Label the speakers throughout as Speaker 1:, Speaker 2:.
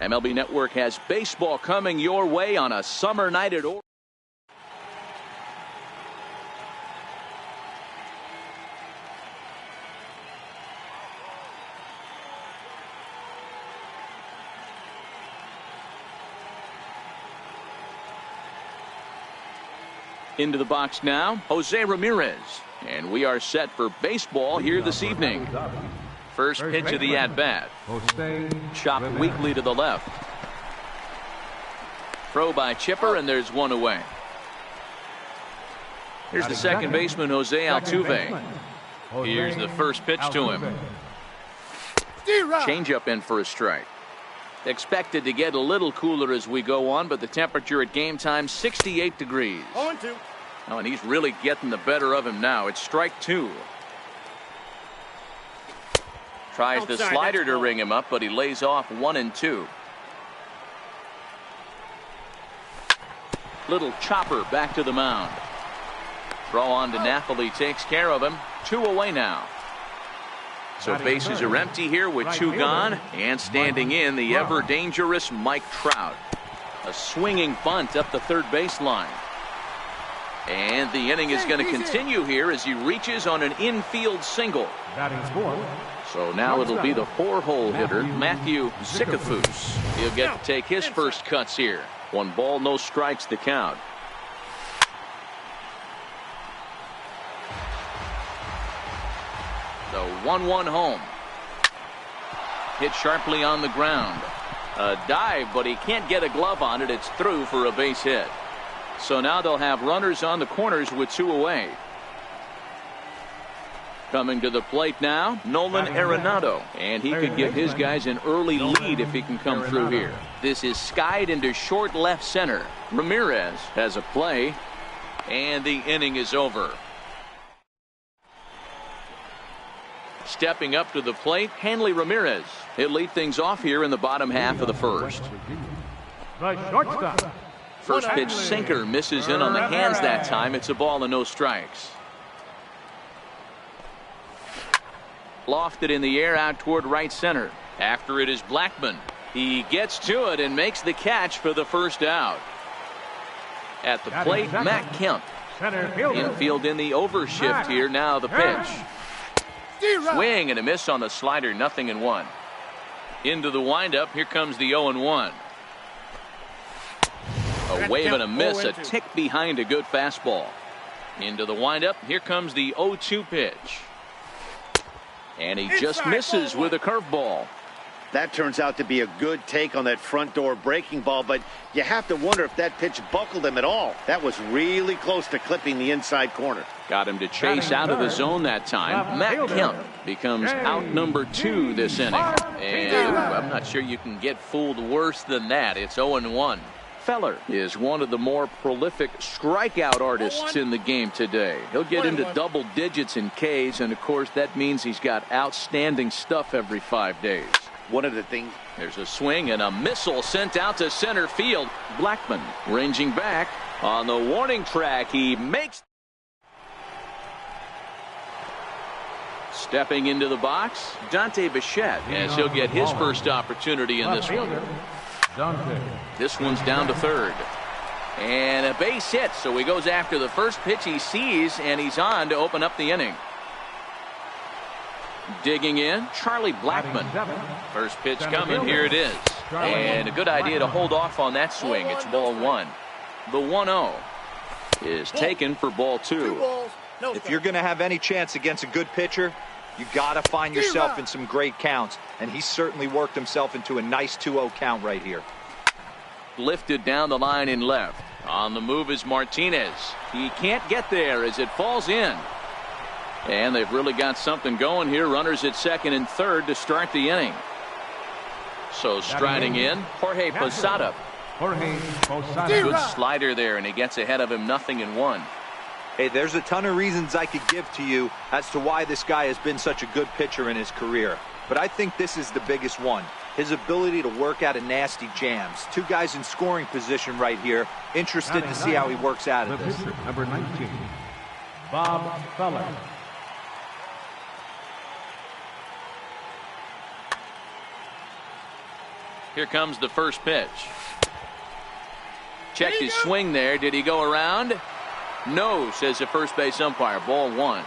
Speaker 1: MLB Network has baseball coming your way on a summer night at Oregon. Into the box now, Jose Ramirez. And we are set for baseball here this evening. First pitch of the at-bat. Chopped weakly to the left. Throw by Chipper, and there's one away. Here's the second baseman, Jose Altuve. Here's the first pitch to him. Changeup in for a strike. Expected to get a little cooler as we go on, but the temperature at game time, 68 degrees.
Speaker 2: 0-2.
Speaker 1: Oh, and he's really getting the better of him now. It's strike two. Tries the slider to ring him up, but he lays off 1-2. Little chopper back to the mound. Throw on to Napoli takes care of him. 2 away now. So bases are empty here with 2 gone, and standing in the ever dangerous Mike Trout. A swinging bunt up the third baseline. And the inning is going to continue here as he reaches on an infield single. So now it'll be the 4-hole hitter, Matthew Zickafoose. He'll get to take his first cuts here. 1 ball, no strikes to count. The 1-1 home. Hit sharply on the ground. A dive, but he can't get a glove on it. It's through for a base hit. So now they'll have runners on the corners with 2 away. Coming to the plate now, Nolan Arenado. And he could give his guys an early lead if he can come through here. This is skied into short left center. Ramirez has a play. And the inning is over. Stepping up to the plate, Hanley Ramirez. He'll lead things off here in the bottom half of the first. First pitch sinker misses in on the hands that time. It's a ball and no strikes. Lofted in the air out toward right center. After it is Blackmon. He gets to it and makes the catch for the first out. At the plate, Matt Kemp. Infield in the overshift here. Now the pitch. Swing and a miss on the slider. 0-1. Into the windup. Here comes the 0-1. A wave and a miss, a tick behind a good fastball. Into the windup. Here comes the 0-2 pitch. And he just misses with a curveball.
Speaker 2: That turns out to be a good take on that front door breaking ball, but you have to wonder if that pitch buckled him at all. That was really close to clipping the inside corner.
Speaker 1: Got him to chase out of the zone that time. Matt Kemp becomes out number 2 this inning. And I'm not sure you can get fooled worse than that. It's 0-1. Feller is one of the more prolific strikeout artists in the game today. He'll get into double digits in Ks, and of course that means he's got outstanding stuff every 5 days.
Speaker 2: One of the things.
Speaker 1: There's a swing and a missile sent out to center field. Blackmon ranging back on the warning track. He makes. Stepping into the box, Dante Bichette, as he'll get his first opportunity in this one. This one's down to third. And a base hit, so he goes after the first pitch he sees, and he's on to open up the inning. Digging in, Charlie Blackmon. First pitch coming, here it is. And a good idea to hold off on that swing. It's ball 1. The 1-0 is taken for ball 2.
Speaker 3: If you're going to have any chance against a good pitcher, you got to find yourself in some great counts. And he certainly worked himself into a nice 2-0 count right here.
Speaker 1: Lifted down the line in left. On the move is Martinez. He can't get there as it falls in. And they've really got something going here. Runners at second and third to start the inning. So striding in, Jorge Posada. Good slider there, and he gets ahead of him. 0-1.
Speaker 3: Hey, there's a ton of reasons I could give to you as to why this guy has been such a good pitcher in his career. But I think this is the biggest one. His ability to work out of nasty jams. 2 guys in scoring position right here. Interested to see how he works out of this.
Speaker 4: Number 19, Bob Feller.
Speaker 1: Here comes the first pitch. Checked his swing there. Did he go around? No, says the first base umpire. Ball 1.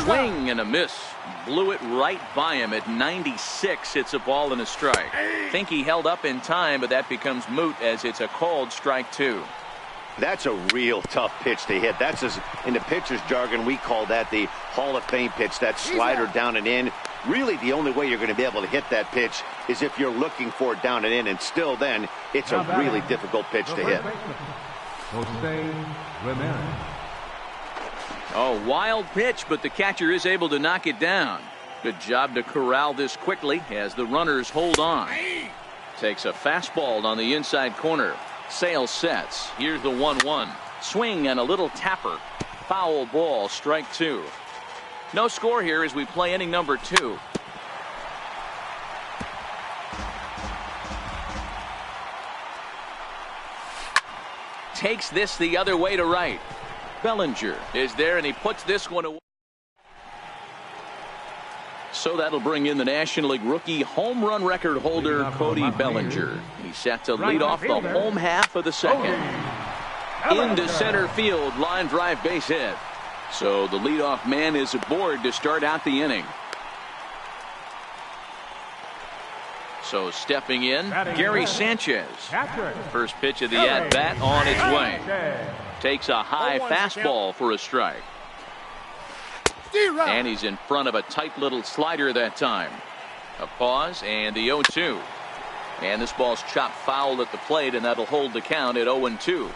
Speaker 1: Swing and a miss. Blew it right by him at 96. It's a ball and a strike. Think he held up in time, but that becomes moot as it's a called strike 2.
Speaker 2: That's a real tough pitch to hit. That's just, in the pitcher's jargon, we call that the Hall of Fame pitch. That slider down and in. Really, the only way you're going to be able to hit that pitch is if you're looking for it down and in, and still then, it's a really difficult pitch to hit.
Speaker 1: Oh, wild pitch, but the catcher is able to knock it down. Good job to corral this quickly as the runners hold on. Takes a fastball on the inside corner. Sale sets. Here's the 1-1. Swing and a little tapper. Foul ball, strike 2. No score here as we play inning number 2. Takes this the other way to right. Bellinger is there, and he puts this one away. So that'll bring in the National League rookie home run record holder Cody Bellinger. He's set to lead off the home half of the second. Into center field, line drive base hit. So the leadoff man is aboard to start out the inning. So stepping in, Gary Sanchez. First pitch of the at-bat on its way. Takes a high fastball for a strike. And he's in front of a tight little slider that time. A pause and the 0-2. And this ball's chopped foul at the plate, and that'll hold the count at 0-2.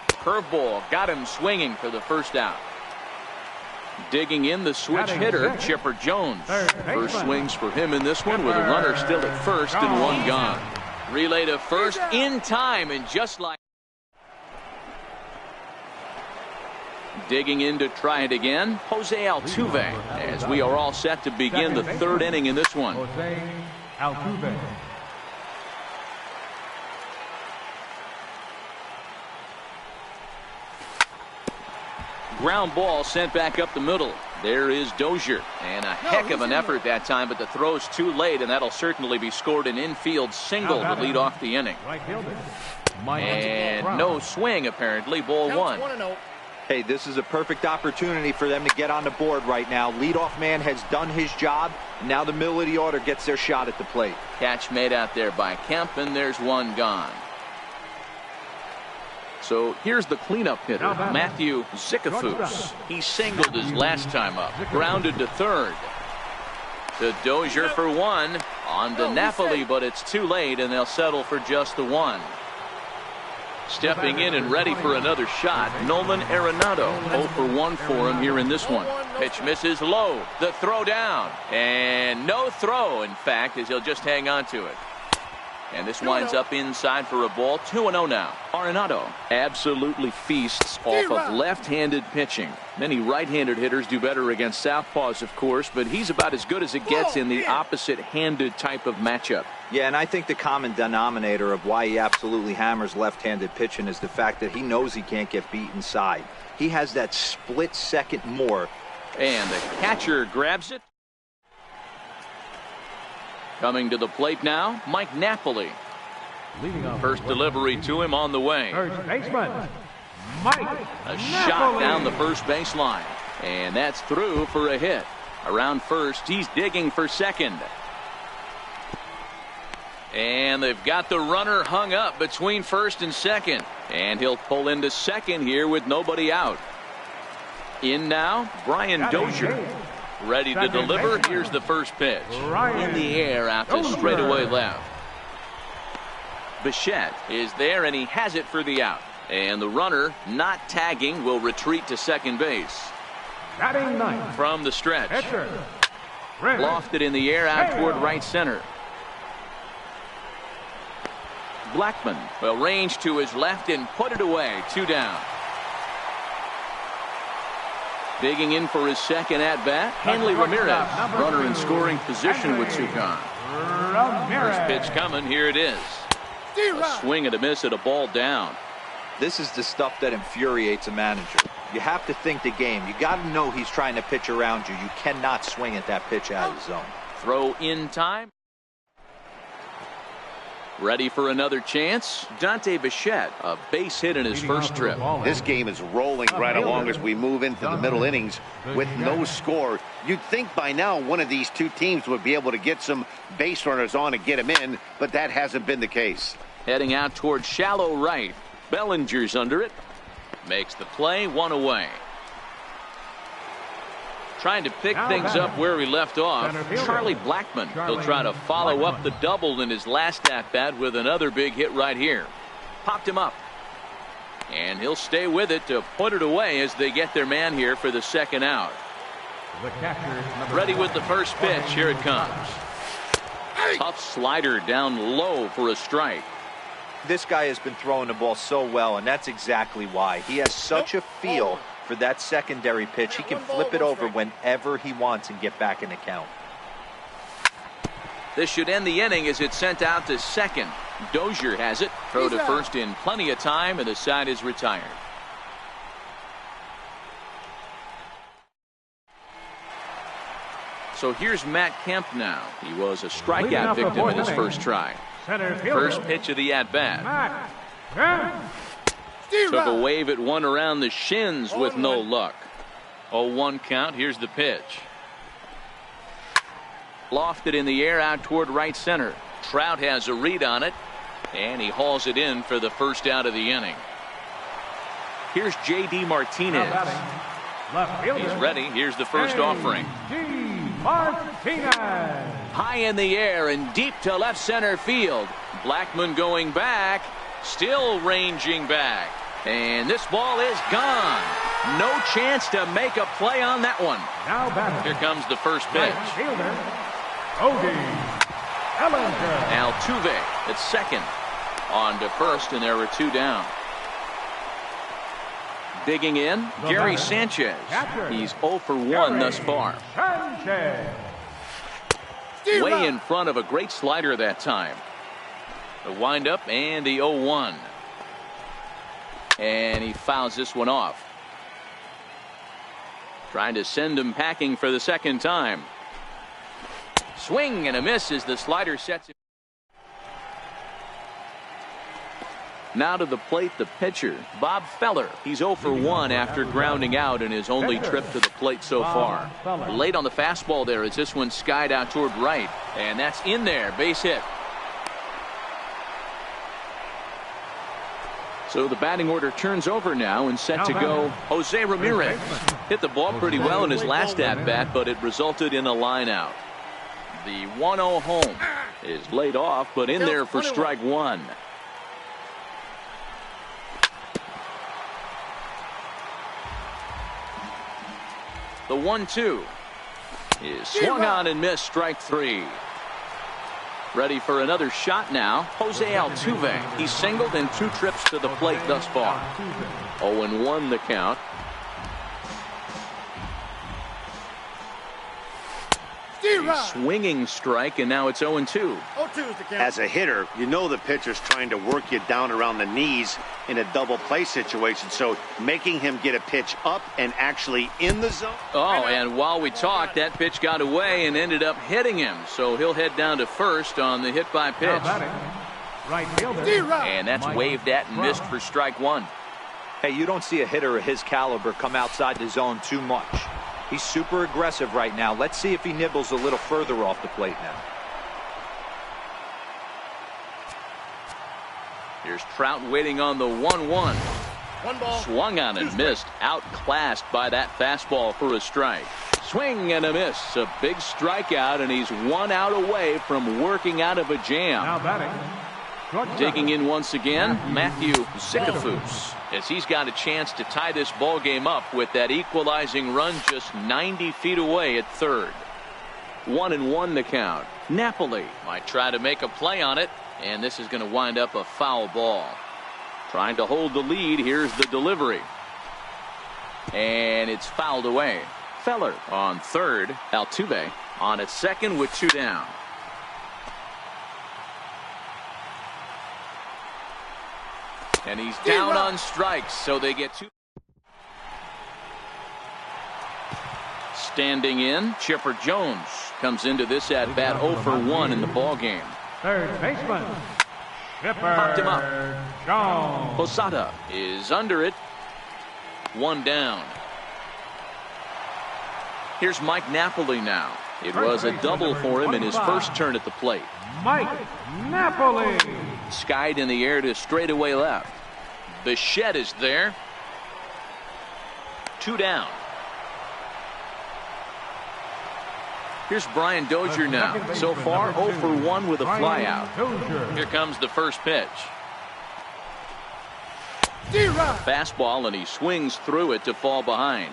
Speaker 1: Curveball got him swinging for the first out. Digging in the switch hitter, Chipper Jones. First swings for him in this one with a runner still at first and one gone. Relay to first in time, and just like digging in to try it again, Jose Altuve, as we are all set to begin the third inning in this one.
Speaker 4: Jose Altuve.
Speaker 1: Ground ball sent back up the middle. There is Dozier, and a heck of an effort that time, but the throw's too late, and that'll certainly be scored an infield single to lead off the inning. And no swing apparently. Ball 1.
Speaker 3: Hey, this is a perfect opportunity for them to get on the board right now. Leadoff man has done his job. Now the middle of the order gets their shot at the plate.
Speaker 1: Catch made out there by Kemp, and there's one gone. So here's the cleanup hitter, Matthew Zickafoose. He singled his last time up, grounded to third. To Dozier for one, on to Napoli, but it's too late, and they'll settle for just the one. Stepping in and ready for another shot, Nolan Arenado. 0 for 1 for him here in this one. Pitch misses low. The throw down. And no throw, in fact, as he'll just hang on to it. And this winds up inside for a ball. 2-0 now. Arenado absolutely feasts off of left-handed pitching. Many right-handed hitters do better against southpaws, of course, but he's about as good as it gets in the opposite-handed type of matchup.
Speaker 3: Yeah, and I think the common denominator of why he absolutely hammers left-handed pitching is the fact that he knows he can't get beat inside. He has that split second more.
Speaker 1: And the catcher grabs it. Coming to the plate now, Mike Napoli. First delivery to him on the way.
Speaker 4: First baseman, Mike.
Speaker 1: A shot down the first baseline. And that's through for a hit. Around first, he's digging for second. And they've got the runner hung up between first and second. And he'll pull into second here with nobody out. In now, Brian Dozier. Ready to deliver. Here's the first pitch. In the air out to straightaway left. Bichette is there, and he has it for the out. And the runner, not tagging, will retreat to second base. From the stretch. Lofted in the air out toward right center. Blackman will range to his left and put it away. 2 down. Digging in for his second at-bat, Hanley Ramirez. Runner in scoring position with Sukan. First pitch coming. Here it is. A swing and a miss at a ball down.
Speaker 3: This is the stuff that infuriates a manager. You have to think the game. You got to know he's trying to pitch around you. You cannot swing at that pitch out of the zone.
Speaker 1: Throw in time. Ready for another chance? Dante Bichette, a base hit in his first trip.
Speaker 2: This game is rolling right along as we move into the middle innings with no score. You'd think by now one of these two teams would be able to get some base runners on and get them in, but that hasn't been the case.
Speaker 1: Heading out towards shallow right. Bellinger's under it. Makes the play, one away. Trying to pick things up where he left off. Charlie Blackmon. He'll try to follow up the double in his last at-bat with another big hit right here. Popped him up. And he'll stay with it to put it away as they get their man here for the second out. Ready with the first pitch. Here it comes. Tough slider down low for a strike.
Speaker 3: This guy has been throwing the ball so well, and that's exactly why. He has such a feel for that secondary pitch. He can flip it over whenever he wants and get back in the count.
Speaker 1: This should end the inning as it's sent out to second. Dozier has it. Throw to first in plenty of time, and the side is retired. So here's Matt Kemp now. He was a strikeout victim in his first try. First pitch of the at-bat. Took a wave at one around the shins with no luck. 0-1 count. Here's the pitch. Lofted in the air out toward right center. Trout has a read on it, and he hauls it in for the first out of the inning. Here's J.D. Martinez. He's ready. Here's the first offering. High in the air and deep to left center field. Blackmon going back, still ranging back, and this ball is gone. No chance to make a play on that one. Here comes the first pitch. Altuve at second, on to first, and there were two down. Digging in, Gary Sanchez. He's 0 for 1 thus far. Way in front of a great slider that time. The windup and the 0-1. And he fouls this one off. Trying to send him packing for the second time. Swing and a miss as the slider sets him. Now to the plate, the pitcher, Bob Feller. He's 0 for 1 after grounding out in his only trip to the plate so far. Late on the fastball there as this one skied out toward right. And that's in there, base hit. So the batting order turns over now and set to go Jose Ramirez. Hit the ball pretty well in his last at-bat, but it resulted in a line out. The 1-0 home is laid off, but in there for strike one. The 1-2 is swung on and missed, strike three. Ready for another shot now, Jose Altuve. He's singled in 2 trips to the plate thus far. 0-1 the count. A swinging strike, and now it's 0-2.
Speaker 2: As a hitter, you know the pitcher's trying to work you down around the knees in a double play situation, so making him get a pitch up and actually in the zone.
Speaker 1: Oh, and while we talked, that pitch got away and ended up hitting him, so he'll head down to first on the hit by pitch. And that's waved at and missed for strike one.
Speaker 3: Hey, you don't see a hitter of his caliber come outside the zone too much. He's super aggressive right now. Let's see if he nibbles a little further off the plate now.
Speaker 1: Here's Trout waiting on the 1-1. Swung on and missed. Outclassed by that fastball for a strike. Swing and a miss. A big strikeout, and he's 1 out away from working out of a jam. Digging in once again, Matthew Zickafoose, as he's got a chance to tie this ball game up with that equalizing run just 90 feet away at third. 1-1 the count. Napoli might try to make a play on it, and this is going to wind up a foul ball. Trying to hold the lead. Here's the delivery, and it's fouled away. Feller on third. Altuve on at second with 2 down. And he's down on strikes, so they get 2. Standing in, Chipper Jones comes into this at bat 0 for 1 in the ball game.
Speaker 4: Third baseman,
Speaker 1: Popped him up.
Speaker 4: Jones.
Speaker 1: Posada is under it. One down. Here's Mike Napoli now. It was a double for him in his first turn at the plate.
Speaker 4: Mike Napoli.
Speaker 1: Skied in the air to straightaway left. Bichette is there. Two down. Here's Brian Dozier now. So far 0 for 1 with a flyout. Here comes the first pitch. Fastball, and he swings through it to fall behind.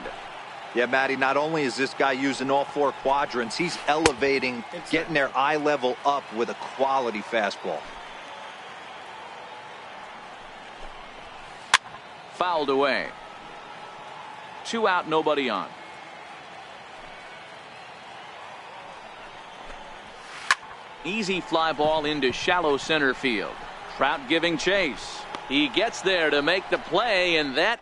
Speaker 3: Yeah, Matty, not only is this guy using all 4 quadrants, he's elevating, getting their eye level up with a quality fastball.
Speaker 1: Fouled away. 2 out, nobody on. Easy fly ball into shallow center field. Trout giving chase. He gets there to make the play, and that.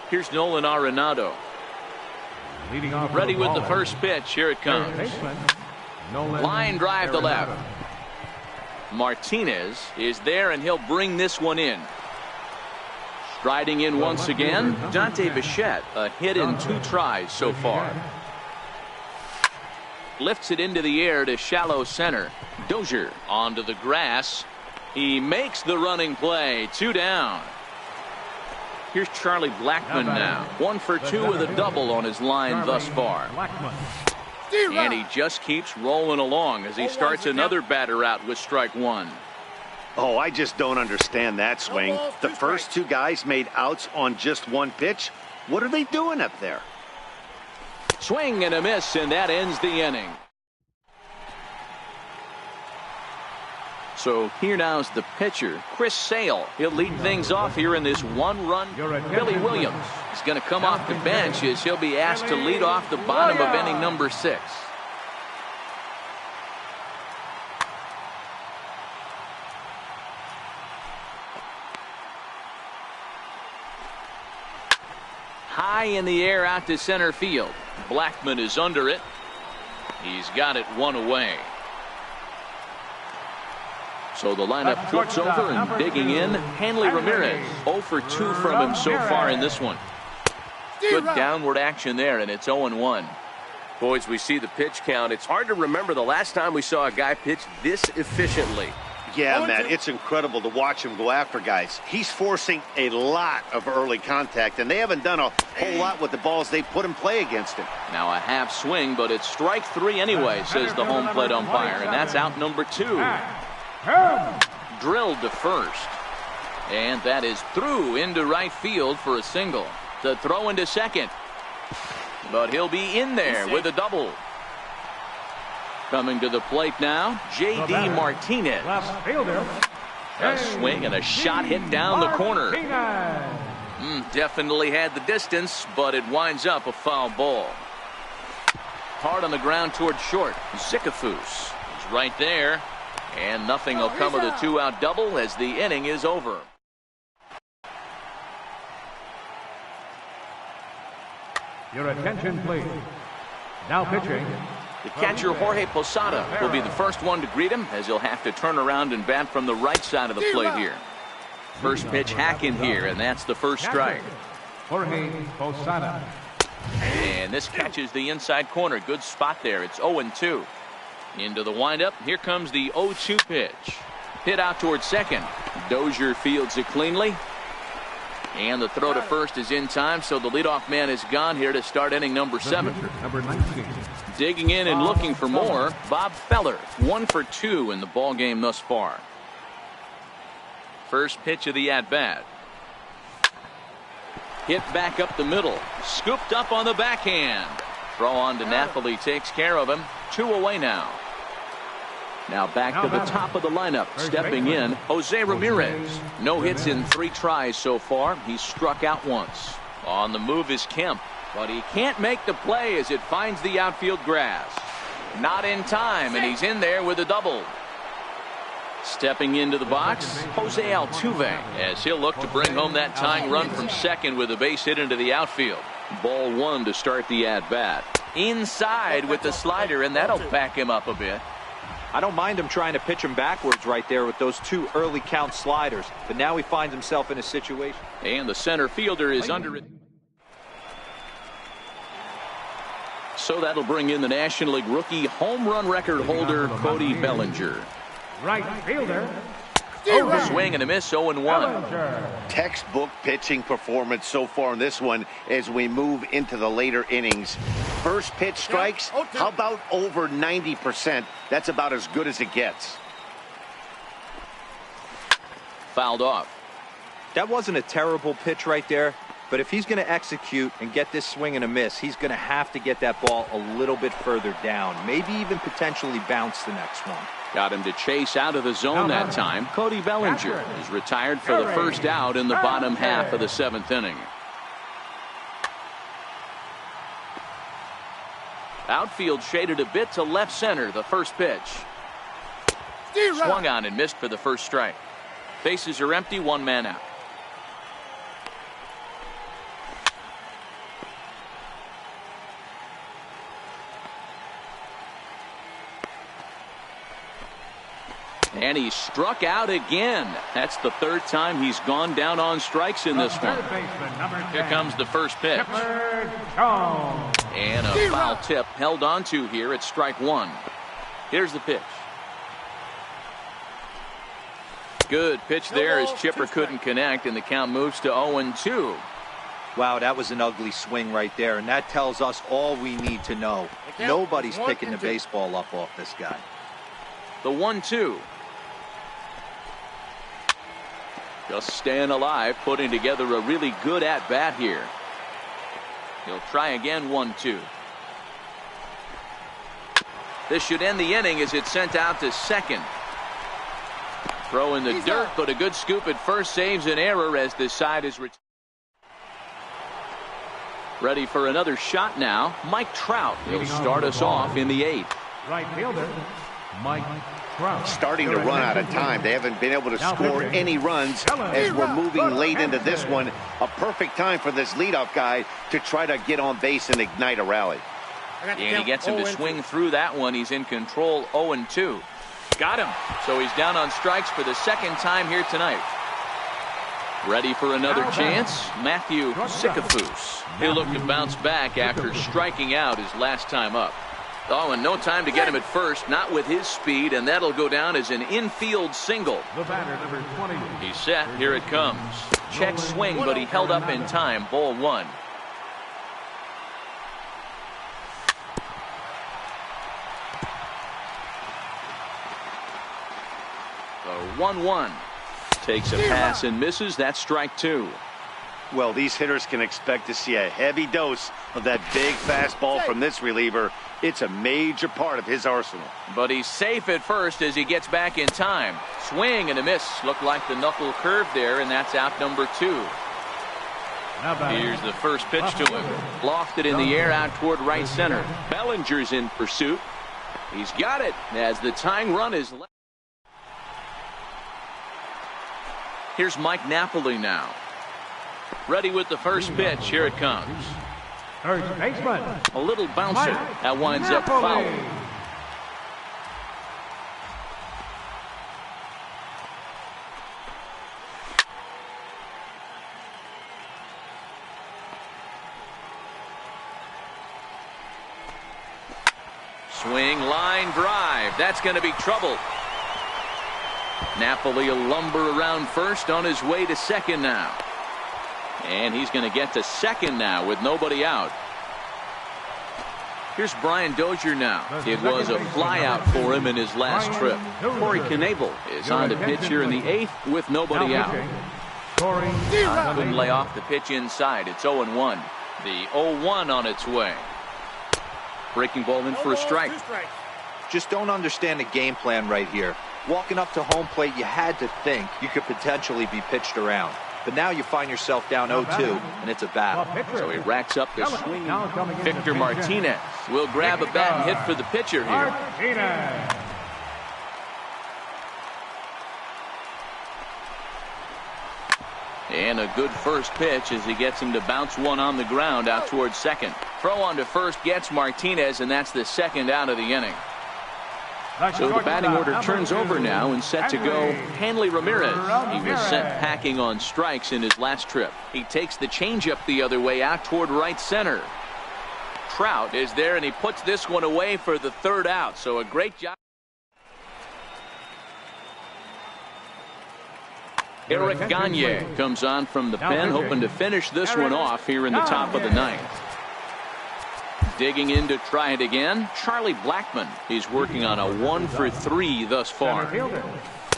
Speaker 1: Here's Nolan Arenado.
Speaker 4: Leading off
Speaker 1: Ready with the first pitch. Here it comes. Line drive to left. Martinez is there, and he'll bring this one in. Striding in once again, Dante Bichette, a hit in 2 tries so far. Lifts it into the air to shallow center. Dozier onto the grass. He makes the running play. 2 down. Here's Charlie Blackmon now. 1 for 2 with a double on his line thus far. And he just keeps rolling along as he starts another batter out with strike 1.
Speaker 2: Oh, I just don't understand that swing. The first 2 guys made outs on just 1 pitch. What are they doing up there?
Speaker 1: Swing and a miss, and that ends the inning. So here now is the pitcher, Chris Sale. He'll lead things off here in this 1-run. Billy Williams is going to come off the bench as he'll be asked to lead off the bottom of inning number 6. High in the air out to center field. Blackmon is under it. He's got it 1 away. So the lineup flips over, and digging in, Hanley Ramirez. 0 for 2 from him so far in this one. Good downward action there, and it's 0-1.
Speaker 5: Boys, we see the pitch count. It's hard to remember the last time we saw a guy pitch this efficiently.
Speaker 2: Yeah, Matt, it's incredible to watch him go after guys. He's forcing a lot of early contact, and they haven't done a whole lot with the balls they put in play against him.
Speaker 1: Now a half swing, but it's strike 3 anyway, says the home plate umpire, and that's out number 2. Drilled to first. And that is through into right field for a single. The throw into second. But he'll be in there with a double. Coming to the plate now, J.D. Martinez.
Speaker 4: Left fielder.
Speaker 1: A swing and a shot hit down the corner. Definitely had the distance, but it winds up a foul ball. Hard on the ground toward short. Zickafoose is right there. And nothing will come of the 2-out double as the inning is over.
Speaker 4: Your attention, please. Now pitching.
Speaker 1: The catcher, Jorge Posada, will be the first one to greet him as he'll have to turn around and bat from the right side of the plate here. First pitch hack in here, and that's the first strike.
Speaker 4: Jorge Posada.
Speaker 1: And this catches the inside corner. Good spot there. It's 0-2. Into the windup. Here comes the 0-2 pitch. Hit out towards second. Dozier fields it cleanly. And the throw to first is in time, so the leadoff man is gone here to start inning number 7.
Speaker 4: Number 19.
Speaker 1: Digging in and looking for more, Bob Feller. 1 for 2 in the ball game thus far. First pitch of the at-bat. Hit back up the middle. Scooped up on the backhand. Throw on to Napoli takes care of him. 2 away now. Now back to the top of the lineup. Stepping in, Jose Ramirez. No hits in 3 tries so far. He's struck out once. On the move is Kemp, but he can't make the play as it finds the outfield grass. Not in time, and he's in there with a double. Stepping into the box, Jose Altuve, as he'll look to bring home that tying run from second with a base hit into the outfield. Ball 1 to start the at-bat. Inside with the slider, and that'll back him up a bit.
Speaker 3: I don't mind him trying to pitch him backwards right there with those 2 early count sliders, but now he finds himself in a situation.
Speaker 1: And the center fielder is under it. So that'll bring in the National League rookie home run record holder Cody Bellinger.
Speaker 4: Right fielder.
Speaker 1: Swing and a miss, 0-1.
Speaker 2: Textbook pitching performance so far in this one as we move into the later innings. First pitch strikes, how about over 90%? That's about as good as it gets.
Speaker 1: Fouled off.
Speaker 3: That wasn't a terrible pitch right there, but if he's going to execute and get this swing and a miss, he's going to have to get that ball a little bit further down, maybe even potentially bounce the next one.
Speaker 1: Got him to chase out of the zone that time. Cody Bellinger is retired for the first out in the bottom half of the 7th inning. Outfield shaded a bit to left center, the first pitch. Swung on and missed for the first strike. Bases are empty, 1 man out. And he struck out again. That's the 3rd time he's gone down on strikes in this one. Here comes the first pitch. And a foul tip held on to here at strike 1. Here's the pitch. Good pitch there as Chipper couldn't connect, and the count moves to 0-2.
Speaker 3: Wow, that was an ugly swing right there, and that tells us all we need to know. Nobody's picking the baseball up off this guy.
Speaker 1: The 1-2. Just staying alive, putting together a really good at-bat here. He'll try again, 1-2. This should end the inning as it's sent out to second. Throw in the dirt, but a good scoop at first saves an error as this side is ready for another shot now. Mike Trout. He'll start us off in the 8th.
Speaker 4: Right fielder, Mike Trout.
Speaker 2: Starting to run out of time. They haven't been able to score any runs as we're moving late into this one. A perfect time for this leadoff guy to try to get on base and ignite a rally.
Speaker 1: And he gets him to swing through that one. He's in control, 0-2. Got him. So he's down on strikes for the 2nd time here tonight. Ready for another chance? Matthew Sikafus. He'll look to bounce back after striking out his last time up. Oh, and no time to get him at first, not with his speed, and that'll go down as an infield single.
Speaker 4: The batter, number 20.
Speaker 1: He's set. Here it comes. Check swing, but he held up in time. Ball 1. The 1-1. Takes a pass and misses. That's strike 2.
Speaker 2: Well, these hitters can expect to see a heavy dose of that big fastball from this reliever. It's a major part of his arsenal.
Speaker 1: But he's safe at first as he gets back in time. Swing and a miss. Looked like the knuckle curve there, and that's out number 2. Here's the first pitch to him. Lofted in the air out toward right center. Bellinger's in pursuit. He's got it as the tying run is left. Here's Mike Napoli now. Ready with the first pitch. Here it comes.
Speaker 4: First baseman.
Speaker 1: A little bouncer. That winds up foul. Swing, line drive. That's going to be trouble. Napoli will lumber around first on his way to second now. And he's going to get to second now with nobody out. Here's Brian Dozier now. It was a flyout for him in his last trip. Corey Knebel is on to pitch here in the 8th with nobody out. Couldn't lay off the pitch inside. It's 0-1. The 0-1 on its way. Breaking ball in for a strike.
Speaker 3: Just don't understand the game plan right here. Walking up to home plate, you had to think you could potentially be pitched around. But now you find yourself down 0-2, and it's a battle.
Speaker 1: So he racks up the swing. Victor Martinez will grab a bat and hit for the pitcher here. And a good first pitch as he gets him to bounce one on the ground out towards second. Throw on to first gets Martinez, and that's the second out of the inning. So the batting order turns over now and set to go Hanley Ramirez. He was sent packing on strikes in his last trip. He takes the changeup the other way out toward right center. Trout is there, and he puts this one away for the third out. So a great job. Eric Gagne comes on from the pen, hoping to finish this one off here in the top of the ninth. Digging in to try it again, Charlie Blackmon. He's working on a 1-for-3 thus far.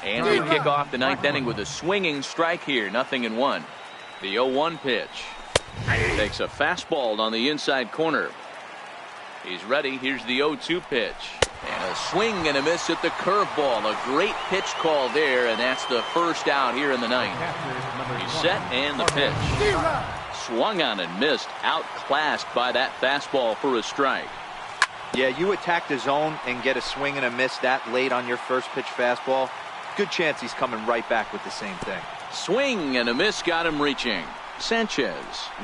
Speaker 1: And we kick off the ninth inning with a swinging strike here, 0-1. The 0-1 pitch. Takes a fastball on the inside corner. He's ready. Here's the 0-2 pitch. And a swing and a miss at the curveball. A great pitch call there, and that's the first out here in the ninth. He's set, and the pitch. Swung on and missed. Outclassed by that fastball for a strike.
Speaker 3: Yeah, you attack the zone and get a swing and a miss that late on your first pitch fastball. Good chance he's coming right back with the same thing.
Speaker 1: Swing and a miss got him reaching. Sanchez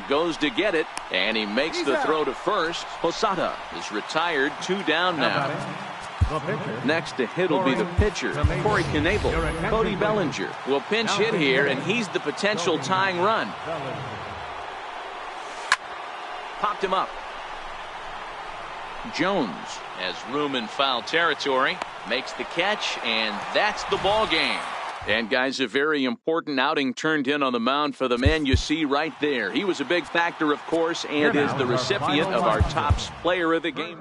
Speaker 1: goes to get it, and he makes the throw to first. Posada is retired, 2 down now. Next to hit will be the pitcher, Corey Knebel. Cody Bellinger will pinch hit here, and he's the potential tying run. Popped him up. Jones has room in foul territory, makes the catch, and that's the ball game. And guys, a very important outing turned in on the mound for the man you see right there. He was a big factor, of course, and is the recipient of our top player of the game.